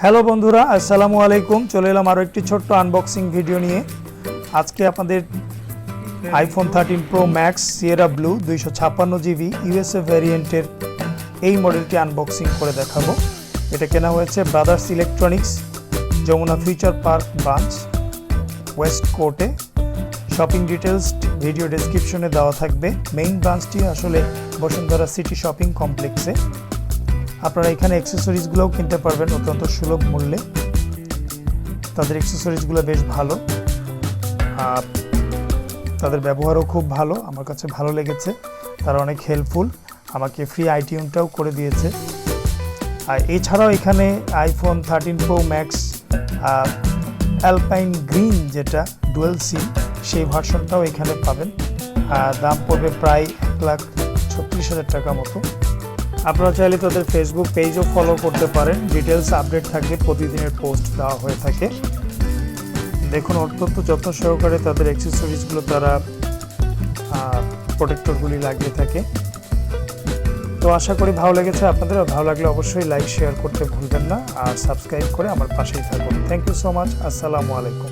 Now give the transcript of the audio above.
Hello বন্ধুরা, আসসালামু আলাইকুম। চলে এলাম আরও একটি ছোট্ট আনবক্সিং ভিডিও নিয়ে। আজকে আপনাদের iPhone 13 Pro Max Sierra Blue 256GB USA ভ্যারিয়েন্টের এই মডেলটি আনবক্সিং করে দেখাবো। এটা কেনা হয়েছে Brothers Electronics, Jamuna Future Park branch, West কোর্টে। শপিং ডিটেলস ভিডিও ডেসক্রিপশনে দেওয়া থাকবে। মেইন ব্রাঞ্চটি আসলে বসুন্ধরা সিটি শপিং কমপ্লেক্সে। আপনারা এখানে অ্যাক্সেসরিজগুলোও কিনতে পারবেন অত্যন্ত সুলভ মূল্যে। তাদের অ্যাক্সেসরিজগুলো বেশ ভালো, তাদের ব্যবহারও খুব ভালো, আমার কাছে ভালো লেগেছে। তারা অনেক হেল্পফুল, আমাকে ফ্রি আইটিউনটাও করে দিয়েছে। আর এছাড়াও এখানে iPhone 13 Pro max alpine green, যেটা ডুয়েল সিম, সেই ভার্সনটাও এখানে পাবেন। দাম পড়বে প্রায় 1,36,000 টাকা মতো। আপনারা চাইলে তাদের ফেসবুক পেজও ফলো করতে পারেন। ডিটেলস আপডেট থাকবে, প্রতিদিনের পোস্ট দেওয়া হয়ে থাকে। দেখুন, অত্যন্ত যত্ন সহকারে তাদের অ্যাক্সেসরিজগুলো তারা প্রোটেক্টরগুলি লাগিয়ে থাকে। তো আশা করি ভালো লেগেছে আপনাদের। ভালো লাগলে অবশ্যই লাইক শেয়ার করতে ভুলবেন না, আর সাবস্ক্রাইব করে আমার পাশেই থাকুন। Thank you so much. আসসালামু আলাইকুম।